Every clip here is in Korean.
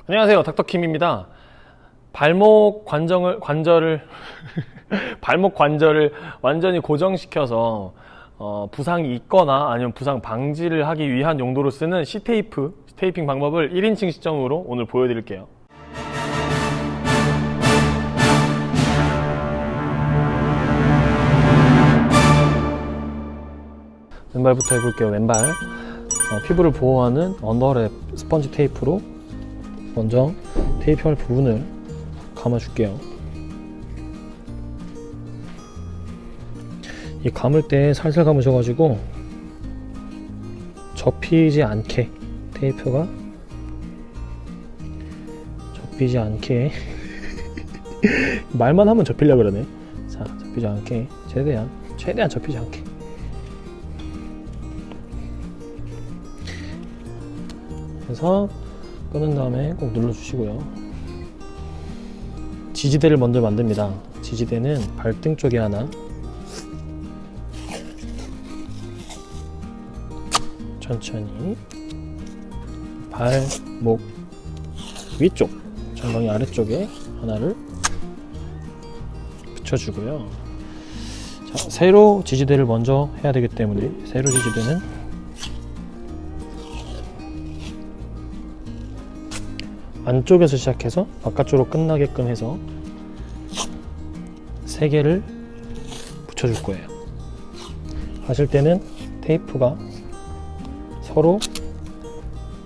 안녕하세요, 닥터킴입니다. 발목 관절을 완전히 고정시켜서 부상이 있거나 아니면 부상 방지를 하기 위한 용도로 쓰는 C테이핑 방법을 1인칭 시점으로 오늘 보여드릴게요. 왼발부터 해볼게요. 왼발 피부를 보호하는 언더랩 스펀지 테이프로 먼저 테이핑할 부분을 감아줄게요. 이 감을 때 살살 감으셔가지고 접히지 않게, 테이프가 접히지 않게 말만 하면 접히려고 그러네. 자, 접히지 않게 최대한 접히지 않게 해서 끊은 다음에 꼭 눌러주시고요. 지지대를 먼저 만듭니다. 지지대는 발등 쪽에 하나, 천천히 발목 위쪽, 정강이 아래쪽에 하나를 붙여주고요. 자, 세로 지지대를 먼저 해야 되기 때문에 세로 지지대는 안쪽에서 시작해서 바깥쪽으로 끝나게끔 해서 3개를 붙여줄 거예요. 하실 때는 테이프가 서로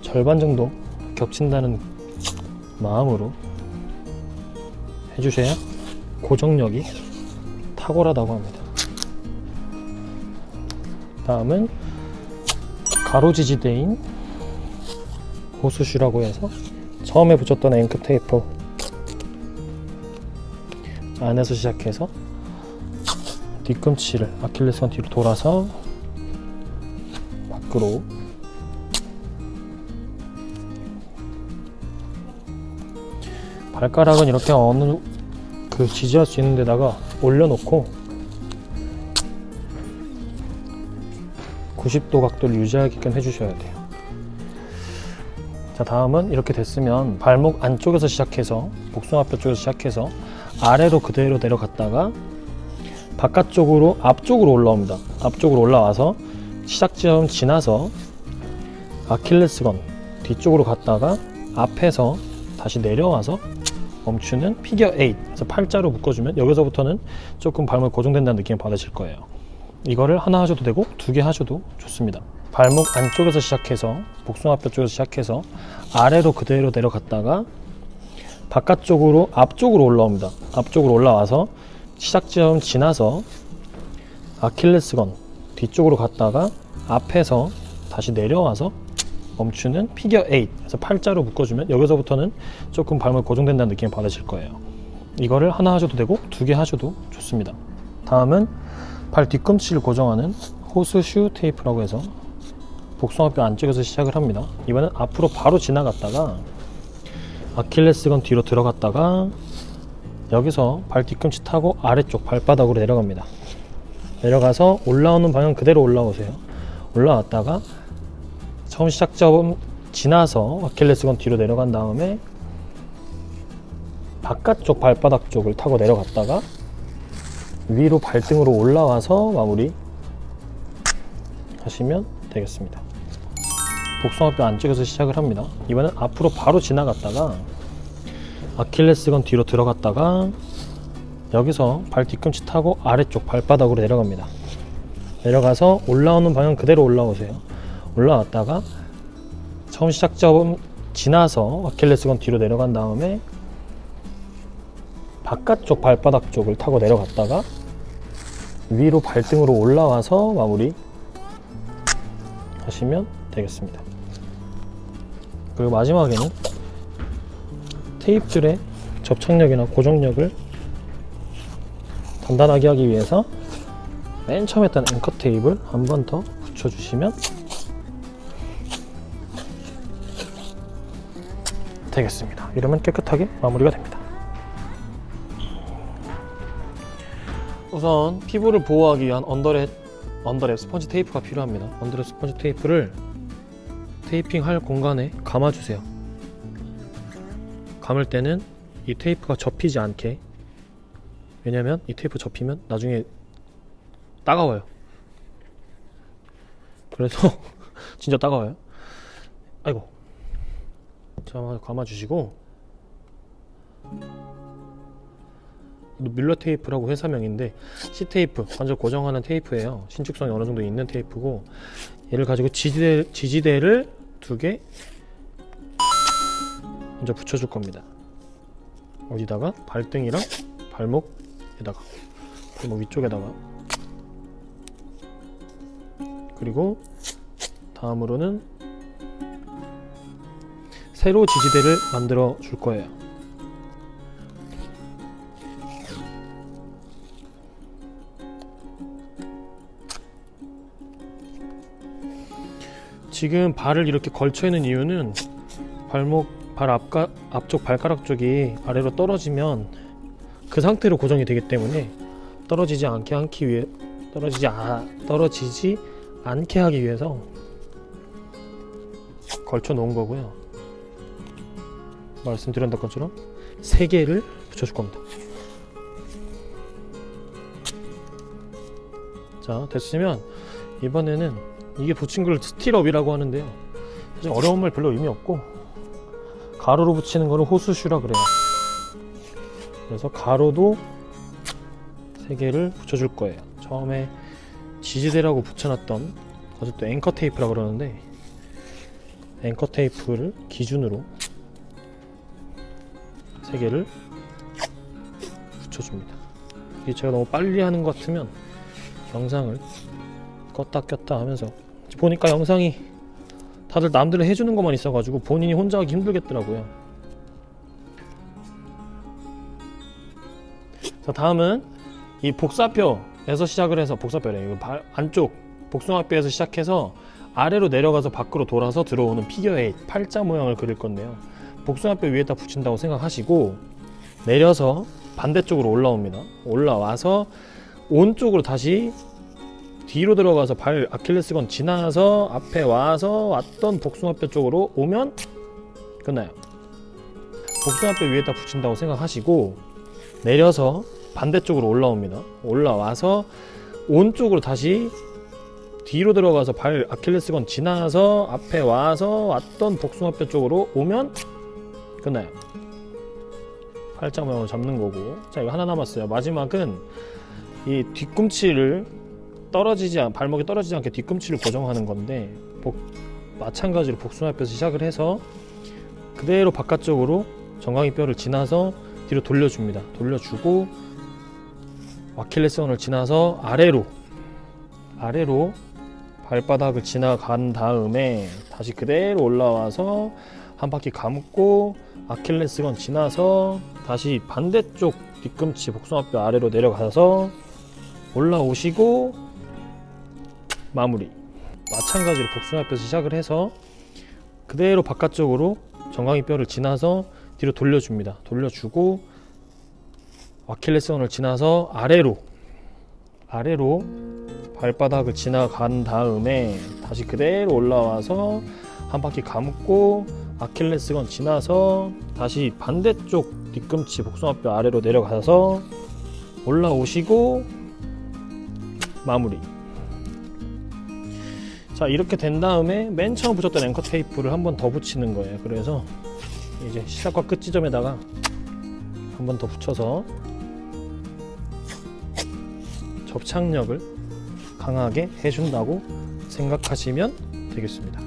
절반 정도 겹친다는 마음으로 해주셔야 고정력이 탁월하다고 합니다. 다음은 가로지지대인 호수슈라고 해서 처음에 붙였던 앵크 테이프 안에서 시작해서 뒤꿈치를 아킬레스건 뒤로 돌아서 밖으로 발가락은 이렇게 어느 지지할 수 있는 데다가 올려놓고 90도 각도를 유지하게끔 해주셔야 돼요. 자, 다음은 이렇게 됐으면 발목 안쪽에서 시작해서 복숭아뼈 쪽에서 시작해서 아래로 그대로 내려갔다가 바깥쪽으로 앞쪽으로 올라옵니다. 앞쪽으로 올라와서 시작점 지나서 아킬레스건 뒤쪽으로 갔다가 앞에서 다시 내려와서 멈추는 피겨 8, 그래서 팔자로 묶어주면 여기서부터는 조금 발목이 고정된다는 느낌을 받으실 거예요. 이거를 하나 하셔도 되고 2개 하셔도 좋습니다. 발목 안쪽에서 시작해서 복숭아뼈 쪽에서 시작해서 아래로 그대로 내려갔다가 바깥쪽으로 앞쪽으로 올라옵니다. 앞쪽으로 올라와서 시작점 지나서 아킬레스건 뒤쪽으로 갔다가 앞에서 다시 내려와서 멈추는 피겨 8, 그래서 팔자로 묶어주면 여기서부터는 조금 발목이 고정된다는 느낌을 받으실 거예요. 이거를 하나 하셔도 되고 2개 하셔도 좋습니다. 다음은 발 뒤꿈치를 고정하는 호스슈 테이프라고 해서 복숭아뼈 안쪽에서 시작을 합니다. 이번엔 앞으로 바로 지나갔다가 아킬레스건 뒤로 들어갔다가 여기서 발 뒤꿈치 타고 아래쪽 발바닥으로 내려갑니다. 내려가서 올라오는 방향 그대로 올라오세요. 올라왔다가 처음 시작점 지나서 아킬레스건 뒤로 내려간 다음에 바깥쪽 발바닥 쪽을 타고 내려갔다가 위로 발등으로 올라와서 마무리 하시면 되겠습니다. 복숭아뼈 안쪽에서 시작을 합니다. 이번엔 앞으로 바로 지나갔다가 아킬레스건 뒤로 들어갔다가 여기서 발 뒤꿈치 타고 아래쪽 발바닥으로 내려갑니다. 내려가서 올라오는 방향 그대로 올라오세요. 올라왔다가 처음 시작점 지나서 아킬레스건 뒤로 내려간 다음에 바깥쪽 발바닥 쪽을 타고 내려갔다가 위로 발등으로 올라와서 마무리 하시면 되겠습니다. 그리고 마지막에는 테이프줄의 접착력이나 고정력을 단단하게 하기 위해서 맨 처음에 했던 앵커 테이프를 한 번 더 붙여주시면 되겠습니다. 이러면 깨끗하게 마무리가 됩니다. 우선 피부를 보호하기 위한 언더랩 스펀지 테이프가 필요합니다. 언더랩 스펀지 테이프를 테이핑할 공간에 감아주세요. 감을 때는 이 테이프가 접히지 않게, 왜냐면 이 테이프 접히면 나중에 따가워요. 그래서 진짜 따가워요. 아이고. 자, 감아주시고, 밀러 테이프라고 회사명인데 C테이프, 완전 고정하는 테이프예요. 신축성이 어느 정도 있는 테이프고, 얘를 가지고 지지대를 2개 먼저 붙여줄 겁니다. 어디다가? 발등이랑 발목에다가, 발목 위쪽에다가. 그리고 다음으로는 세로 지지대를 만들어 줄 거예요. 지금 발을 이렇게 걸쳐 있는 이유는 발 앞쪽 발가락 쪽이 아래로 떨어지면 그 상태로 고정이 되기 때문에 떨어지지 않게 하기 위해서 걸쳐 놓은 거고요. 말씀드렸던 것처럼 3개를 붙여줄 겁니다. 자, 됐으면 이번에는, 이게 붙인 걸 스틸업이라고 하는데요, 사실 어려운 말 별로 의미 없고, 가로로 붙이는 거를 호수슈라 그래요. 그래서 가로도 3개를 붙여줄 거예요. 처음에 지지대라고 붙여놨던 그것도 앵커 테이프라고 그러는데, 앵커 테이프를 기준으로 3개를 붙여줍니다. 이게 제가 너무 빨리 하는 것 같으면 영상을 껐다 꼈다 하면서, 보니까 영상이 다들 남들 해주는 것만 있어가지고 본인이 혼자 하기 힘들겠더라고요. 자, 다음은 이 복사뼈에서 시작을 해서, 복사뼈래, 발 안쪽 복숭아뼈에서 시작해서 아래로 내려가서 밖으로 돌아서 들어오는 피겨 8 팔자 모양을 그릴 건데요, 복숭아뼈 위에다 붙인다고 생각하시고 내려서 반대쪽으로 올라옵니다. 올라와서 오른쪽으로 다시 뒤로 들어가서 발 아킬레스건 지나서 앞에 와서 왔던 복숭아뼈 쪽으로 오면 끝나요. 복숭아뼈 위에다 붙인다고 생각하시고 내려서 반대쪽으로 올라옵니다. 올라와서 오른쪽으로 다시 뒤로 들어가서 발 아킬레스건 지나서 앞에 와서 왔던 복숭아뼈 쪽으로 오면 끝나요. 팔자 모양을 잡는 거고. 자, 이거 하나 남았어요. 마지막은 이 뒤꿈치를 발목이 떨어지지 않게 뒤꿈치를 고정하는 건데, 마찬가지로 복숭아뼈에서 시작을 해서 그대로 바깥쪽으로 정강이 뼈를 지나서 뒤로 돌려줍니다. 돌려주고 아킬레스건을 지나서 아래로 발바닥을 지나간 다음에 다시 그대로 올라와서 한 바퀴 감고 아킬레스건 지나서 다시 반대쪽 뒤꿈치 복숭아뼈 아래로 내려가서 올라오시고 마무리. 마찬가지로 복숭아뼈에서 시작을 해서 그대로 바깥쪽으로 정강이 뼈를 지나서 뒤로 돌려줍니다. 돌려주고 아킬레스건을 지나서 아래로 발바닥을 지나간 다음에 다시 그대로 올라와서 한 바퀴 감고 아킬레스건 지나서 다시 반대쪽 뒤꿈치 복숭아뼈 아래로 내려가서 올라오시고 마무리. 자, 이렇게 된 다음에 맨 처음 붙였던 앵커 테이프를 한 번 더 붙이는 거예요. 그래서 이제 시작과 끝 지점에다가 한 번 더 붙여서 접착력을 강하게 해준다고 생각하시면 되겠습니다.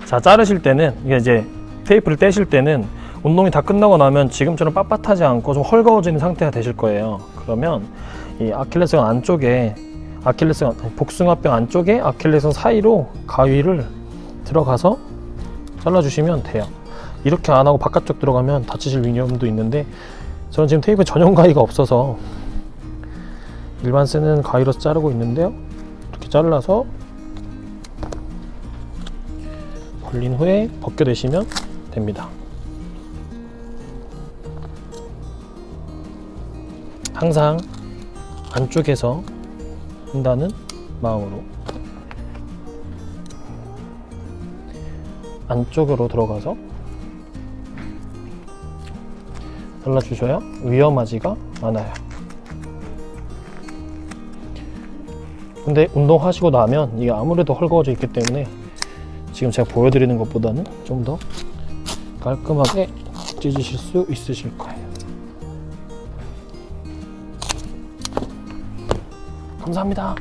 자, 자르실 때는, 이게 이제 테이프를 떼실 때는 운동이 다 끝나고 나면 지금처럼 빳빳하지 않고 좀 헐거워지는 상태가 되실 거예요. 그러면 이 아킬레스건 안쪽에, 복숭아뼈 안쪽에 아킬레스건 사이로 가위를 들어가서 잘라주시면 돼요. 이렇게 안 하고 바깥쪽 들어가면 다치실 위험도 있는데, 저는 지금 테이프 전용 가위가 없어서 일반 쓰는 가위로 자르고 있는데요, 이렇게 잘라서 벌린 후에 벗겨내시면 됩니다. 항상 안쪽에서 한다는 마음으로 안쪽으로 들어가서 잘라주셔야 위험하지가 않아요. 근데 운동하시고 나면 이게 아무래도 헐거워져 있기 때문에 지금 제가 보여드리는 것보다는 좀 더 깔끔하게 찢으실 수 있으실 거예요. 감사합니다.